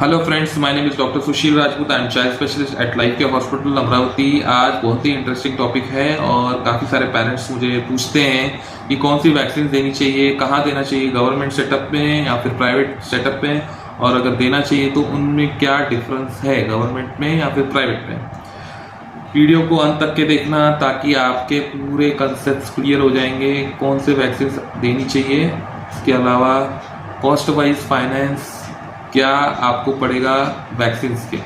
Hello friends, my name is doctor Sushil Rajput. I am child specialist at life care hospital Amravati. आज बहुत ही interesting topic है और काफ़ी सारे पेरेंट्स मुझे पूछते हैं कि कौन सी वैक्सीन देनी चाहिए, कहाँ देना चाहिए, गवर्नमेंट सेटअप में या फिर प्राइवेट सेटअप में, और अगर देना चाहिए तो उनमें क्या डिफरेंस है गवर्नमेंट में या फिर प्राइवेट में। वीडियो को अंत तक के देखना ताकि आपके पूरे कंसेप्ट क्लियर हो जाएंगे कौन से वैक्सीन देनी चाहिए। इसके अलावा कॉस्ट वाइज फाइनेंस क्या आपको पड़ेगा वैक्सीन्स के।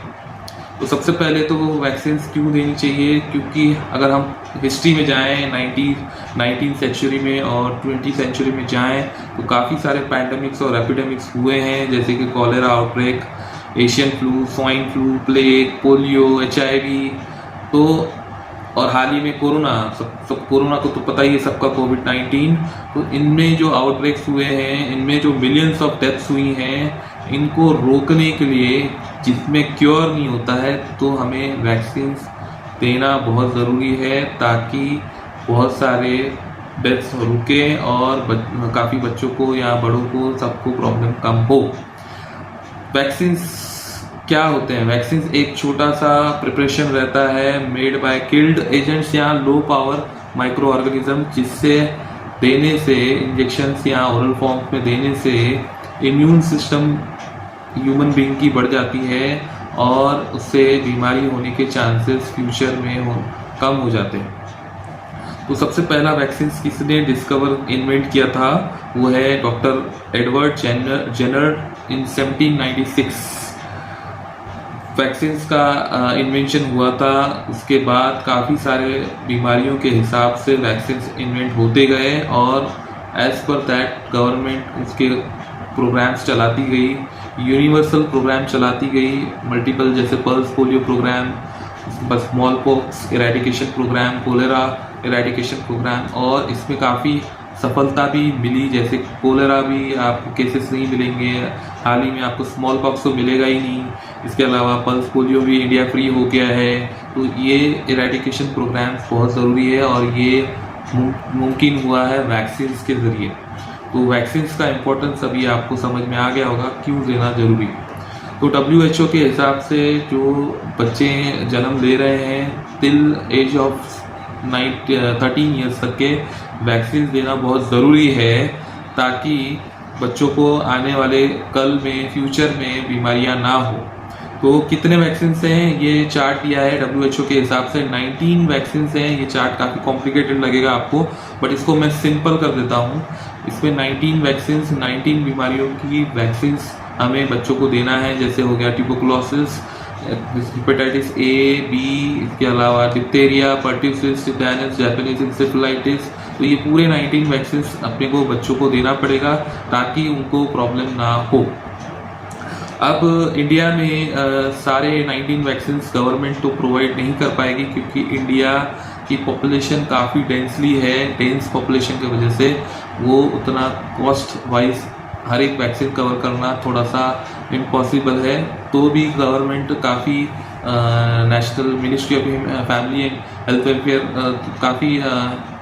तो सबसे पहले तो वैक्सीन्स क्यों देनी चाहिए, क्योंकि अगर हम हिस्ट्री में जाएं 19th सेंचुरी में और 20th सेंचुरी में जाएं तो काफ़ी सारे पैंडमिक्स और एपिडेमिक्स हुए हैं, जैसे कि cholera outbreak, Asian flu, swine flu, plague, polio, HIV, तो और हाल ही में कोरोना, सब कोरोना को तो पता ही है सबका, कोविड-19। तो इनमें जो आउटब्रेक्स हुए हैं, इनमें जो मिलियंस ऑफ डेथ्स हुई हैं, इनको रोकने के लिए, जिसमें क्योर नहीं होता है, तो हमें वैक्सीन्स देना बहुत ज़रूरी है ताकि बहुत सारे डेथ्स रुके और काफ़ी बच्चों को या बड़ों को सबको प्रॉब्लम कम हो। वैक्सीन्स क्या होते हैं? वैक्सीन्स एक छोटा सा प्रिपरेशन रहता है मेड बाय किल्ड एजेंट्स या लो पावर माइक्रो ऑर्गेनिज्म, जिससे देने से, इंजेक्शंस या ओरल फॉर्म में देने से इम्यून सिस्टम ह्यूमन बीइंग की बढ़ जाती है और उससे बीमारी होने के चांसेस फ्यूचर में कम हो जाते हैं। तो सबसे पहला वैक्सीन किसने डिस्कवर इन्वेंट किया था, वो है डॉक्टर एडवर्ड जेनर इन 1796। वैक्सीन्स का इन्वेंशन हुआ था। उसके बाद काफ़ी सारे बीमारियों के हिसाब से वैक्सीन्स इन्वेंट होते गए और एज पर दैट गवर्नमेंट उसके प्रोग्राम्स चलाती गई, यूनिवर्सल प्रोग्राम चलाती गई, मल्टीपल, जैसे pulse polio programme, smallpox eradication programme, cholera eradication programme, और इसमें काफ़ी सफलता भी मिली। जैसे कोलेरा भी आपको केसेस नहीं मिलेंगे, हाल ही में आपको स्मॉल पॉक्स तो मिलेगा ही नहीं। इसके अलावा पल्स पोलियो भी इंडिया फ्री हो गया है। तो ये इरेडिकेशन प्रोग्राम्स बहुत ज़रूरी है और ये मुमकिन हुआ है वैक्सीन्स के ज़रिए। तो वैक्सीन्स का इम्पोर्टेंस अभी आपको समझ में आ गया होगा क्यों देना ज़रूरी। तो WHO के हिसाब से जो बच्चे जन्म ले रहे हैं टिल एज ऑफ 13 ईयर्स तक के वैक्सीन देना बहुत ज़रूरी है ताकि बच्चों को आने वाले कल में, फ्यूचर में बीमारियां ना हो। तो कितने वैक्सीन हैं, ये चार्ट दिया है WHO के हिसाब से 19 वैक्सीन हैं। ये चार्ट काफ़ी कॉम्प्लिकेटेड लगेगा आपको, बट इसको मैं सिंपल कर देता हूँ। इसमें 19 वैक्सीन, 19 बीमारियों की वैक्सीन हमें बच्चों को देना है। जैसे हो गया ट्यूबरकुलोसिस, हेपेटाइटिस A, B, इसके अलावा diphtheria, pertussis, tetanus, Japanese encephalitis. तो ये पूरे 19 वैक्सीन अपने को बच्चों को देना पड़ेगा ताकि उनको प्रॉब्लम ना हो। अब इंडिया में सारे 19 वैक्सीन गवर्नमेंट तो प्रोवाइड नहीं कर पाएगी, क्योंकि इंडिया की पॉपुलेशन काफ़ी डेंसली है। डेंस पॉपुलेशन की वजह से वो उतना कॉस्ट वाइज हर एक वैक्सीन कवर करना थोड़ा सा इम्पॉसिबल है। तो भी गवर्नमेंट काफ़ी national ministry of family and health welfare काफ़ी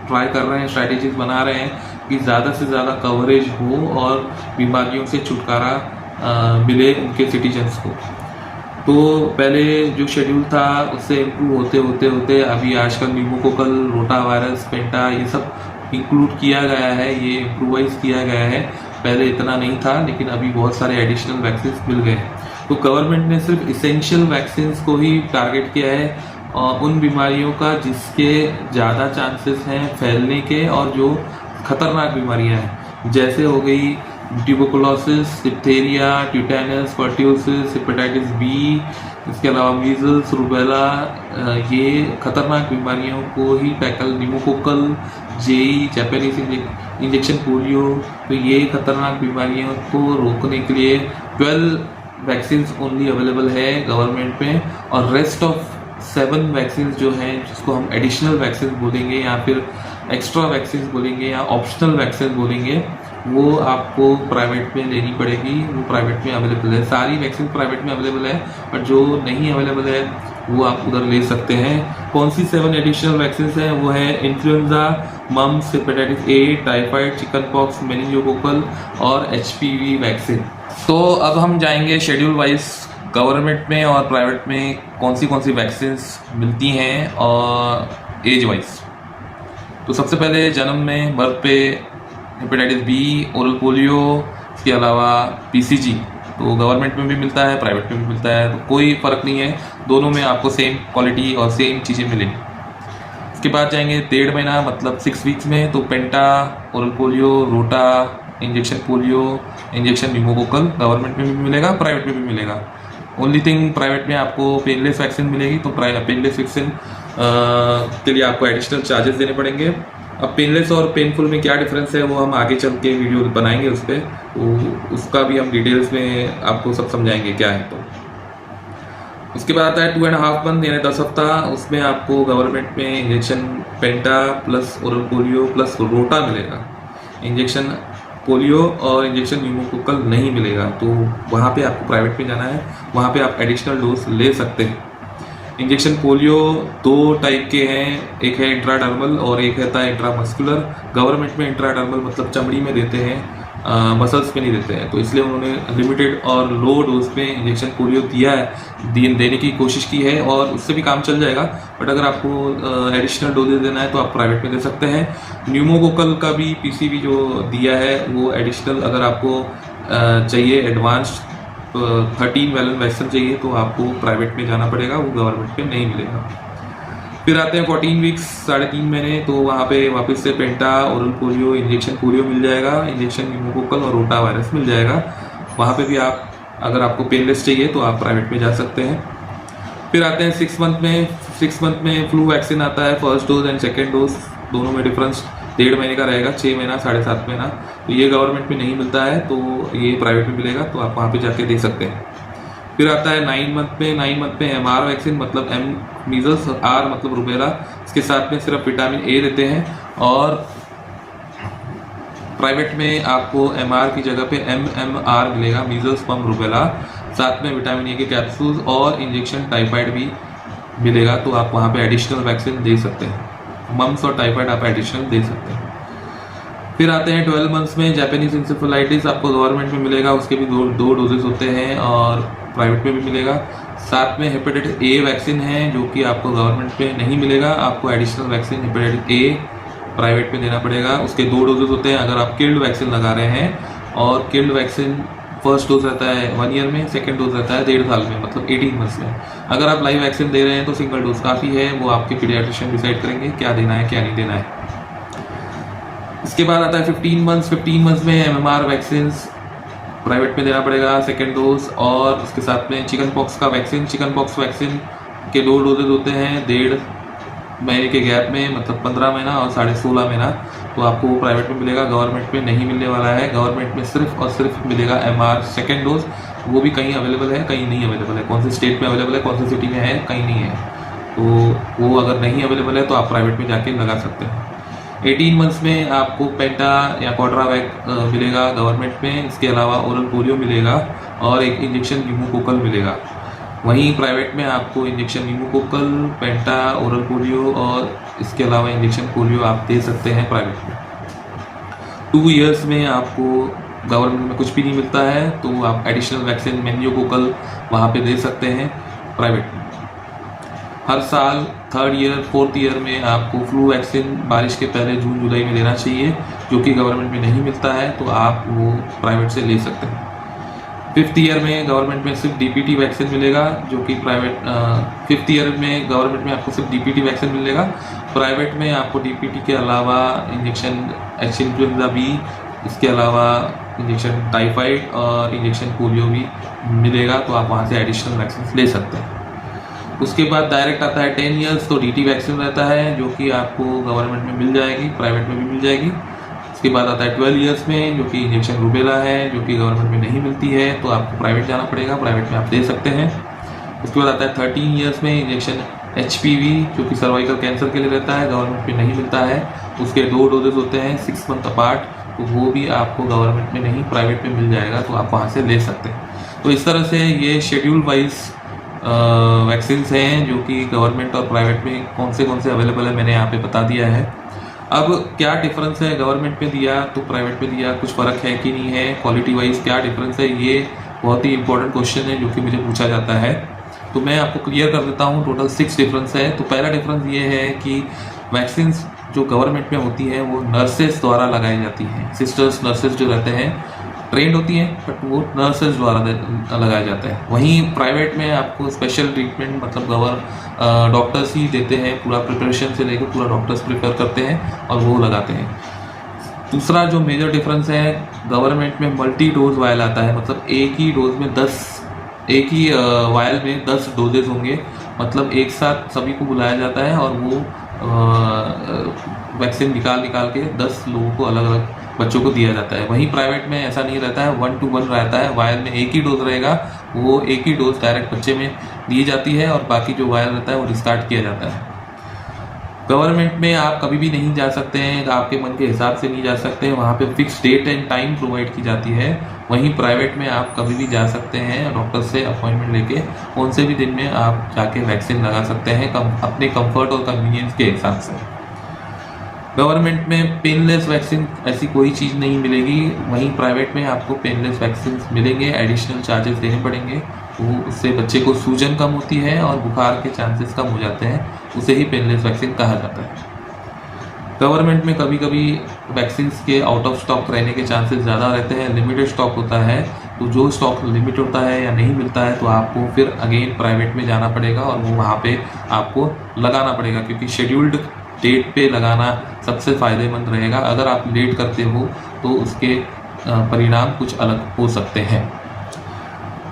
ट्राई कर रहे हैं, स्ट्रैटेजीज बना रहे हैं कि ज़्यादा से ज़्यादा कवरेज हो और बीमारियों से छुटकारा मिले उनके सिटीजन्स को। तो पहले जो शेड्यूल था उससे इम्प्रूव होते अभी आजकल न्यूमोकोकल, रोटा वायरस, पेंटा, ये सब इंक्लूड किया गया है, ये इम्प्रूवाइज किया गया है। पहले इतना नहीं था, लेकिन अभी बहुत सारे एडिशनल वैक्सीन मिल गए। तो गवर्नमेंट ने सिर्फ इसेंशियल वैक्सीन को ही टारगेट किया है और उन बीमारियों का जिसके ज़्यादा चांसेस हैं फैलने के और जो खतरनाक बीमारियां हैं, जैसे हो गई tuberculosis, diphtheria, tetanus, pertussis, hepatitis B, इसके अलावा मीजल्स, रूबेला, ये खतरनाक बीमारियों को ही tackle, pneumococcal, JE, Japanese injection polio. तो ये खतरनाक बीमारियों को रोकने के लिए 12 वैक्सीन ओनली अवेलेबल है गवर्नमेंट में, और रेस्ट ऑफ 7 वैक्सीन जो हैं, जिसको हम एडिशनल वैक्सीन बोलेंगे या फिर एक्स्ट्रा वैक्सीन बोलेंगे या ऑप्शनल वैक्सीन बोलेंगे, वो आपको प्राइवेट में लेनी पड़ेगी। वो प्राइवेट में अवेलेबल है, सारी वैक्सीन प्राइवेट में अवेलेबल है, बट जो नहीं अवेलेबल है वो आप उधर ले सकते हैं। कौन सी 7 एडिशनल वैक्सीन हैं? वो है influenza, mumps, hepatitis A, typhoid, chickenpox, meningococcal और HPV वैक्सीन। तो अब हम जाएंगे शेड्यूल वाइज गवर्नमेंट में और प्राइवेट में कौन सी वैक्सीन मिलती हैं और एज वाइज। तो सबसे पहले जन्म में, बर्थ पे हेपेटाइटिस बी, ओरल पोलियो, इसके अलावा PCG तो गवर्नमेंट में भी मिलता है, प्राइवेट में भी मिलता है, तो कोई फ़र्क नहीं है, दोनों में आपको सेम क्वालिटी और सेम चीज़ें मिलेंगी। इसके बाद जाएंगे 1.5 महीना मतलब 6 वीक्स में, तो पेंटा, ओरल पोलियो, रोटा, injection polio, injection pneumococcal government में भी मिलेगा, प्राइवेट में भी मिलेगा। ओनली थिंग प्राइवेट में आपको पेनलेस वैक्सीन मिलेगी, तो पेनलेस वैक्सीन के लिए आपको एडिशनल चार्जेस देने पड़ेंगे। अब पेनलेस और पेनफुल में क्या डिफरेंस है वो हम आगे चल के वीडियो बनाएंगे उस पर, तो उसका भी हम डिटेल्स में आपको सब समझाएंगे क्या है। तो उसके बाद आता है 2.5 मंथ यानी 10 हफ्ता, उसमें आपको गवर्नमेंट में इंजेक्शन पेंटा प्लस ओरल पोलियो प्लस रोटा मिलेगा। इंजेक्शन पोलियो और इंजेक्शन न्यूमोकोकल नहीं मिलेगा, तो वहाँ पे आपको प्राइवेट में जाना है, वहाँ पे आप एडिशनल डोज ले सकते हैं। इंजेक्शन पोलियो 2 टाइप के हैं, एक है इंट्राडर्मल और एक रहता है इंट्रामस्कुलर। गवर्नमेंट में इंट्राडर्मल मतलब चमड़ी में देते हैं, मसल्स पे नहीं देते हैं, तो इसलिए उन्होंने लिमिटेड और लो डोज पे इंजेक्शन पोलियो दिया है, देने की कोशिश की है और उससे भी काम चल जाएगा। बट अगर आपको एडिशनल डोजेज देना है तो आप प्राइवेट में दे सकते हैं। न्यूमोकोकल का भी PCV जो दिया है वो एडिशनल अगर आपको चाहिए एडवांस 13 वैलेंट वैक्सीन चाहिए तो आपको प्राइवेट में जाना पड़ेगा, वो गवर्नमेंट में नहीं मिलेगा। फिर आते हैं 14 वीक्स 3.5 महीने, तो वहाँ पे वापस से पेंटा, ओरल पोलियो, इंजेक्शन पोलियो मिल जाएगा, इंजेक्शन न्यूमोकोकल और रोटा वायरस मिल जाएगा। वहाँ पे भी आप अगर आपको पेनलेस चाहिए तो आप प्राइवेट में जा सकते हैं। फिर आते हैं 6 मंथ में। 6 मंथ में फ्लू वैक्सीन आता है, first dose and second dose, दोनों में डिफरेंस 1.5 महीने का रहेगा, 6 महीना 7.5 महीना। तो ये गवर्नमेंट में नहीं मिलता है, तो ये प्राइवेट में मिलेगा, तो आप वहाँ पे जाके दे सकते हैं। फिर आता है 9 मंथ में। 9 मंथ में MR वैक्सीन मतलब M मीजल्स, R मतलब रुबेला, इसके साथ में सिर्फ विटामिन A देते हैं और प्राइवेट में आपको MR की जगह पे MMR मिलेगा, मीजल्स, मम, रुबेला, साथ में विटामिन A के कैप्सूल्स और इंजेक्शन टाइफाइड भी मिलेगा, तो आप वहाँ पे एडिशनल वैक्सीन दे सकते हैं। मम्स और टाइफाइड आप एडिशनल दे सकते हैं। फिर आते हैं 12 मंथ्स में। जापानीज इंसेफेलाइटिस आपको गवर्नमेंट में मिलेगा, उसके भी दो डोजेस होते हैं और प्राइवेट में भी मिलेगा। साथ में हेपेटाइटिस A वैक्सीन है जो कि आपको गवर्नमेंट में नहीं मिलेगा, आपको additional vaccine hepatitis A private में देना पड़ेगा। उसके 2 डोजेस होते हैं अगर आप किल्ड वैक्सीन लगा रहे हैं, और किल्ड वैक्सीन फर्स्ट डोज रहता है 1 ईयर में, सेकेंड डोज रहता है 1.5 साल में मतलब 18 मंथ्स में। अगर आप लाइव वैक्सीन दे रहे हैं तो सिंगल डोज काफ़ी है, वो आपके पीडियाट्रिशियन डिसाइड करेंगे क्या देना है क्या नहीं देना है। इसके बाद आता है 15 मंथ्स। 15 मंथ्स में MMR वैक्सीन प्राइवेट में देना पड़ेगा, सेकेंड डोज, और उसके साथ में चिकन पॉक्स का वैक्सीन। चिकन पॉक्स वैक्सीन के 2 डोजेज होते हैं 1.5 महीने के गैप में, मतलब 15 महीना और 16.5 महीना, तो आपको वो प्राइवेट में मिलेगा, गवर्नमेंट में नहीं मिलने वाला है। गवर्नमेंट में सिर्फ और सिर्फ मिलेगा MR सेकेंड डोज, वो भी कहीं अवेलेबल है कहीं नहीं अवेलेबल है, कौन से स्टेट में अवेलेबल है कौन सी सिटी में है कहीं नहीं है, तो वो अगर नहीं अवेलेबल है तो आप प्राइवेट में जाके लगा सकते हैं। 18 मंथ्स में आपको पेंटा या क्वाड्रावैक मिलेगा गवर्नमेंट में, इसके अलावा ओरल पोलियो मिलेगा और एक इंजेक्शन न्यूमोकोकल मिलेगा। वहीं प्राइवेट में आपको इंजेक्शन न्यूमोकोकल, पेंटा, ओरल पोलियो और इसके अलावा इंजेक्शन पोलियो आप दे सकते हैं प्राइवेट में। 2 ईयर्स में आपको गवर्नमेंट में कुछ भी नहीं मिलता है, तो आप एडिशनल वैक्सीन मेनिंजोकोकल वहाँ पे दे सकते हैं प्राइवेट में। हर साल 3rd ईयर 4th ईयर में आपको फ्लू वैक्सीन बारिश के पहले जून जुलाई में लेना चाहिए, जो कि गवर्नमेंट में नहीं मिलता है, तो आप वो प्राइवेट से ले सकते हैं। 5th ईयर में गवर्नमेंट में सिर्फ DPT वैक्सीन मिलेगा, जो कि प्राइवेट 5th ईयर में गवर्नमेंट में आपको सिर्फ DPT वैक्सीन मिलेगा, प्राइवेट में आपको DPT के अलावा इंजेक्शन इन्फ्लुएंजा B, इसके अलावा इंजेक्शन टाइफाइड और इंजेक्शन पोलियो भी मिलेगा, तो आप वहाँ से एडिशनल वैक्सीन ले सकते हैं। उसके बाद डायरेक्ट आता है 10 ईयर्स, तो DT वैक्सीन रहता है जो कि आपको गवर्नमेंट में मिल जाएगी, प्राइवेट में भी मिल जाएगी। उसके बाद आता है 12 ईयर्स में, जो कि इंजेक्शन रूबेला है, जो कि गवर्नमेंट में नहीं मिलती है, तो आपको प्राइवेट जाना पड़ेगा, प्राइवेट में आप दे सकते हैं। उसके बाद आता है 13 ईयर्स में इंजेक्शन HPV, जो कि सर्वाइकल कैंसर के लिए रहता है, गवर्नमेंट में नहीं मिलता है, उसके 2 डोजेज होते हैं 6 मंथ अपार्ट, तो वो भी आपको गवर्नमेंट में नहीं प्राइवेट में मिल जाएगा, तो आप वहाँ से ले सकते हैं। तो इस तरह से ये शेड्यूल वाइज वैक्सीन्स हैं जो कि गवर्नमेंट और प्राइवेट में कौन से अवेलेबल है मैंने यहाँ पे बता दिया है। अब क्या डिफरेंस है, गवर्नमेंट में दिया तो प्राइवेट में दिया, कुछ फ़र्क है कि नहीं है, क्वालिटी वाइज क्या डिफरेंस है, ये बहुत ही इंपॉर्टेंट क्वेश्चन है जो कि मुझे पूछा जाता है। तो मैं आपको क्लियर कर देता हूँ, टोटल 6 डिफरेंस है। तो पहला डिफरेंस ये है कि वैक्सीन्स जो गवर्नमेंट में होती है वो नर्सेस द्वारा लगाई जाती हैं। सिस्टर्स नर्सेस जो रहते हैं ट्रेंड होती हैं, बट वो नर्सेस द्वारा लगाया जाता है। वहीं प्राइवेट में आपको स्पेशल ट्रीटमेंट मतलब डॉक्टर्स ही देते हैं, पूरा प्रिपरेशन से लेकर पूरा डॉक्टर्स प्रिपेयर करते हैं और वो लगाते हैं। दूसरा जो मेजर डिफरेंस है, गवर्नमेंट में मल्टी डोज वायल आता है, मतलब एक ही वायल में 10 डोजेज होंगे, मतलब एक साथ सभी को बुलाया जाता है और वो वैक्सीन निकाल के 10 लोगों को अलग अलग बच्चों को दिया जाता है। वहीं प्राइवेट में ऐसा नहीं रहता है, 1 to 1 रहता है। वायल में एक ही डोज रहेगा, वो एक ही डोज डायरेक्ट बच्चे में दी जाती है और बाकी जो वायल रहता है वो डिस्कार्ड किया जाता है। गवर्नमेंट में आप कभी भी नहीं जा सकते हैं, आपके मन के हिसाब से नहीं जा सकते हैं, वहाँ पे fix date and time provide की जाती है। वहीं प्राइवेट में आप कभी भी जा सकते हैं, डॉक्टर से अपॉइंटमेंट लेके कौन से भी दिन में आप जाके वैक्सीन लगा सकते हैं अपने कंफर्ट और कन्वीनियंस के हिसाब से। गवर्नमेंट में पेनलेस वैक्सीन ऐसी कोई चीज़ नहीं मिलेगी, वहीं प्राइवेट में आपको पेनलेस वैक्सीन मिलेंगे, एडिशनल चार्जेस देने पड़ेंगे। वो उससे बच्चे को सूजन कम होती है और बुखार के चांसेस कम हो जाते हैं, उसे ही पेनलेस वैक्सीन कहा जाता है। गवर्नमेंट में कभी कभी वैक्सीन के आउट ऑफ स्टॉक रहने के चांसेस ज़्यादा रहते हैं, लिमिटेड स्टॉक होता है, तो जो स्टॉक लिमिट होता है या नहीं मिलता है तो आपको फिर अगेन प्राइवेट में जाना पड़ेगा और वो वहाँ पे आपको लगाना पड़ेगा, क्योंकि शेड्यूल्ड डेट पे लगाना सबसे फ़ायदेमंद रहेगा। अगर आप लेट करते हो तो उसके परिणाम कुछ अलग हो सकते हैं।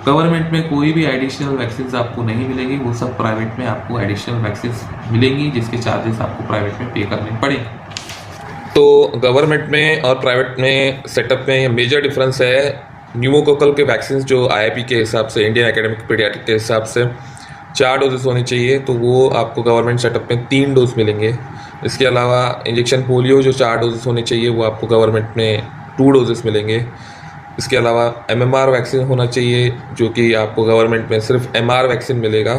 गवर्नमेंट में कोई भी एडिशनल वैक्सीन आपको नहीं मिलेगी, वो सब प्राइवेट में आपको एडिशनल वैक्सीन मिलेंगी जिसके चार्जेस आपको प्राइवेट में पे करने पड़ेंगे। तो गवर्नमेंट में और प्राइवेट में सेटअप में मेजर डिफरेंस है। न्यूमोकोकल के वैक्सीन जो आईआईपी के हिसाब से, इंडियन एकेडमिक पीडियाट्रिक के हिसाब से 4 डोजेस होने चाहिए, तो वो आपको गवर्नमेंट सेटअप में 3 डोज मिलेंगे। इसके अलावा इंजेक्शन पोलियो जो 4 डोजेस होने चाहिए वो आपको गवर्नमेंट में 2 डोजेस मिलेंगे। इसके अलावा MMR वैक्सीन होना चाहिए जो कि आपको गवर्नमेंट में सिर्फ MR वैक्सीन मिलेगा,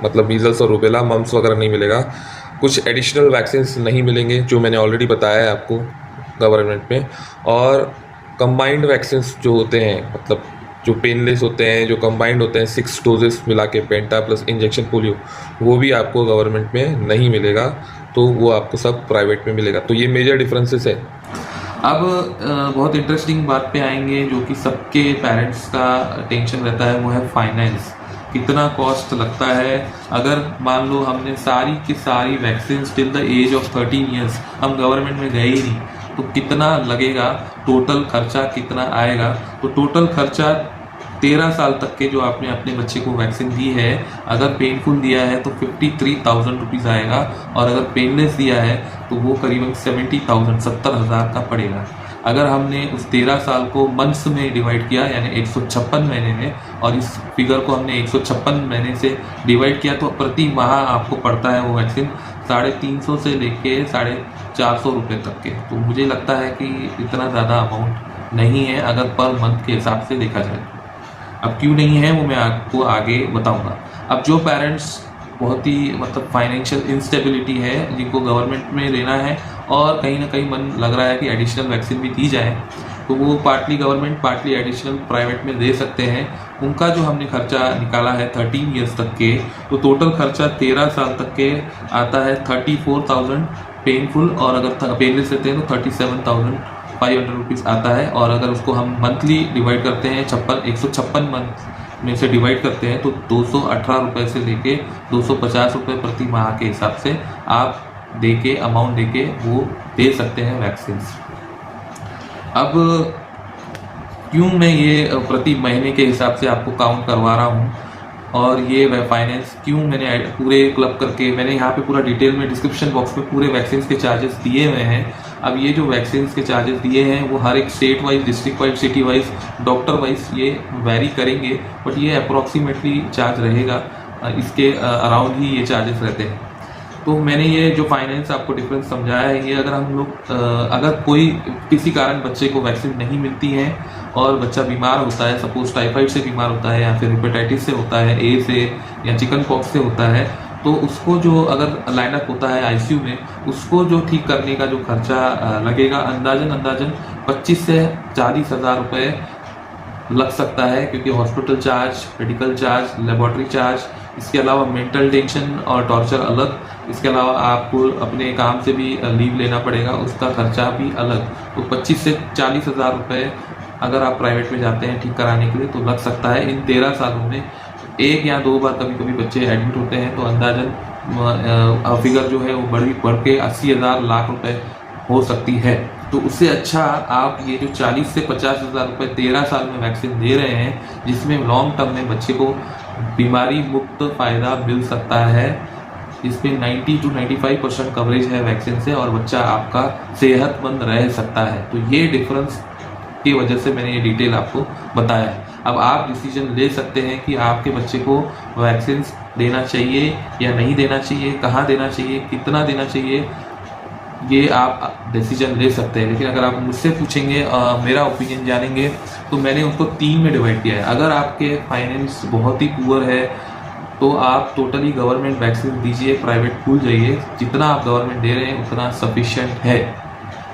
मतलब मीजल्स और रूबेला, मम्स वगैरह नहीं मिलेगा। कुछ एडिशनल वैक्सीन नहीं मिलेंगे जो मैंने ऑलरेडी बताया है आपको गवर्नमेंट में। और कंबाइंड वैक्सीन जो होते हैं, मतलब जो पेनलेस होते हैं, जो कंबाइंड होते हैं 6 डोजेस मिला के, पेंटा प्लस इंजेक्शन पोलियो, वो भी आपको गवर्नमेंट में नहीं मिलेगा, तो वो आपको सब प्राइवेट में मिलेगा। तो ये मेजर डिफरेंसेस है। अब बहुत इंटरेस्टिंग बात पे आएंगे जो कि सबके पेरेंट्स का टेंशन रहता है, वो है फाइनेंस। कितना कॉस्ट लगता है। अगर मान लो हमने सारी की सारी vaccine till the age of 13 years हम गवर्नमेंट में गए ही नहीं, तो कितना लगेगा, टोटल खर्चा कितना आएगा। तो टोटल खर्चा 13 साल तक के जो आपने अपने बच्चे को वैक्सीन दी है, अगर पेनफुल दिया है तो 53,000 रुपीज़ आएगा, और अगर पेनलेस दिया है तो वो करीबन 70,000 70,000 का पड़ेगा। अगर हमने उस 13 साल को मंथ्स में डिवाइड किया, यानी 156 महीने में, और इस फिगर को हमने 156 महीने से डिवाइड किया, तो प्रति माह आपको पड़ता है वो वैक्सीन 350 से लेके 450 रुपये तक के। तो मुझे लगता है कि इतना ज़्यादा अमाउंट नहीं है अगर पर मंथ के हिसाब से देखा जाए। अब क्यों नहीं है वो मैं आपको आगे बताऊंगा। अब जो पेरेंट्स बहुत ही मतलब फाइनेंशियल इंस्टेबिलिटी है, जिनको गवर्नमेंट में लेना है और कहीं ना कहीं मन लग रहा है कि एडिशनल वैक्सीन भी दी जाए, तो वो partly government partly additional private में दे सकते हैं। उनका जो हमने खर्चा निकाला है 13 ईयर्स तक के, तो टोटल खर्चा 13 साल तक के आता है 34,000 पेनफुल, और अगर पेनलेस लेते हैं तो 37,500 रुपीज़ आता है। और अगर उसको हम मंथली डिवाइड करते हैं, 156 मंथ में से डिवाइड करते हैं, तो 218 रुपये से लेके 250 रुपये प्रति माह के हिसाब से आप अमाउंट दे के वो दे सकते हैं वैक्सीन। अब क्यों मैं ये प्रति महीने के हिसाब से आपको काउंट करवा रहा हूँ, और ये फाइनेंस क्यों मैंने पूरे क्लब करके मैंने यहाँ पे पूरा डिटेल में डिस्क्रिप्शन बॉक्स में पूरे वैक्सीन के चार्जेस दिए हुए हैं। अब ये जो वैक्सीन के चार्जेस दिए हैं वो हर एक state wise, district wise, city wise, doctor wise ये वेरी करेंगे, बट ये अप्रॉक्सीमेटली चार्ज रहेगा, इसके अराउंड ही ये चार्जेस रहते हैं। तो मैंने ये जो फाइनेंस आपको डिफरेंस समझाया है, ये अगर हम लोग अगर कोई किसी कारण बच्चे को वैक्सीन नहीं मिलती है और बच्चा बीमार होता है, सपोज टाइफाइड से बीमार होता है या फिर हेपेटाइटिस से होता है, ए से या चिकन पॉक्स से होता है, तो उसको जो अगर लाइनअप होता है आईसीयू में, उसको जो ठीक करने का जो खर्चा लगेगा अंदाजन 25 से 40 हज़ार रुपये लग सकता है, क्योंकि hospital charge, medical charge, laboratory charge, इसके अलावा मेंटल टेंशन और टॉर्चर अलग, इसके अलावा आपको अपने काम से भी लीव लेना पड़ेगा, उसका खर्चा भी अलग। तो 25 से 40 हज़ार रुपये अगर आप प्राइवेट में जाते हैं ठीक कराने के लिए तो लग सकता है। इन 13 सालों में 1 या 2 बार कभी कभी बच्चे एडमिट होते हैं, तो अंदाजन फिगर जो है वो बढ़ के 80 हज़ार लाख रुपए हो सकती है। तो उससे अच्छा आप ये जो 40 से 50 हज़ार रुपये 13 साल में वैक्सीन दे रहे हैं, जिसमें लॉन्ग टर्म में बच्चे को बीमारी मुक्त फ़ायदा मिल सकता है, इसमें 90 to 95% कवरेज है वैक्सीन से और बच्चा आपका सेहतमंद रह सकता है। तो ये डिफरेंस की वजह से मैंने ये डिटेल आपको बताया है। अब आप डिसीजन ले सकते हैं कि आपके बच्चे को वैक्सीन देना चाहिए या नहीं देना चाहिए, कहाँ देना चाहिए, कितना देना चाहिए, ये आप डिसीजन ले सकते हैं। लेकिन अगर आप मुझसे पूछेंगे, मेरा ओपिनियन जानेंगे, तो मैंने उसको 3 में डिवाइड किया है। अगर आपके फाइनेंस बहुत ही पुअर है तो आप टोटली गवर्नमेंट वैक्सीन दीजिए, प्राइवेट भूल जाइए, जितना आप गवर्नमेंट दे रहे हैं उतना सफिशिएंट है।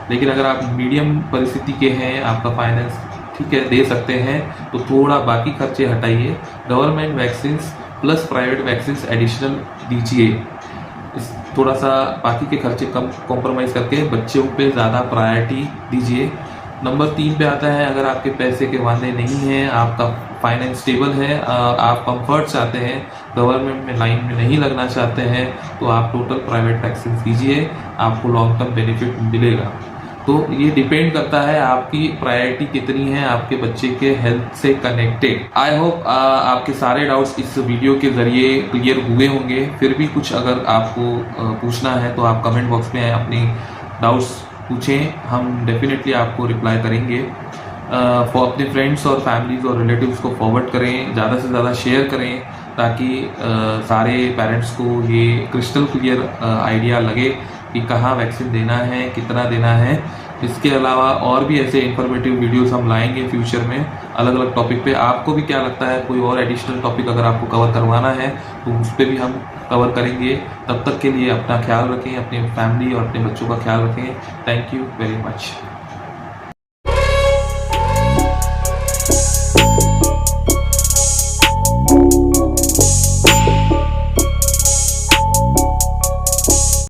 लेकिन अगर आप मीडियम परिस्थिति के हैं, आपका फाइनेंस ठीक है, दे सकते हैं, तो थोड़ा बाकी खर्चे हटाइए, government vaccine plus private vaccine additional दीजिए, थोड़ा सा बाकी के खर्चे कम कॉम्प्रोमाइज़ करके बच्चों पे ज़्यादा प्रायोरिटी दीजिए। नंबर 3 पे आता है, अगर आपके पैसे के वादे नहीं हैं, आपका फाइनेंस स्टेबल है, आप कंफर्ट चाहते हैं, गवर्नमेंट में लाइन में नहीं लगना चाहते हैं, तो आप टोटल प्राइवेट वैक्सीन दीजिए, आपको लॉन्ग टर्म बेनिफिट मिलेगा। तो ये डिपेंड करता है आपकी प्रायोरिटी कितनी है आपके बच्चे के हेल्थ से कनेक्टेड। आई होप आपके सारे डाउट्स इस वीडियो के ज़रिए क्लियर हुए होंगे। फिर भी कुछ अगर आपको पूछना है तो आप कमेंट बॉक्स में अपनी डाउट्स पूछें, हम डेफिनेटली आपको रिप्लाई करेंगे। अपने फ्रेंड्स और फैमिलीज़ और रिलेटिव्स को फॉरवर्ड करें, ज़्यादा से ज़्यादा शेयर करें, ताकि सारे पेरेंट्स को ये क्रिस्टल क्लियर आइडिया लगे कि कहाँ वैक्सीन देना है, कितना देना है। इसके अलावा और भी ऐसे इन्फॉर्मेटिव वीडियोस हम लाएंगे फ्यूचर में अलग अलग टॉपिक पे। आपको भी क्या लगता है, कोई और एडिशनल टॉपिक अगर आपको कवर करवाना है तो उस पर भी हम कवर करेंगे। तब तक के लिए अपना ख्याल रखें, अपनी फैमिली और अपने बच्चों का ख्याल रखें। Thank you very much.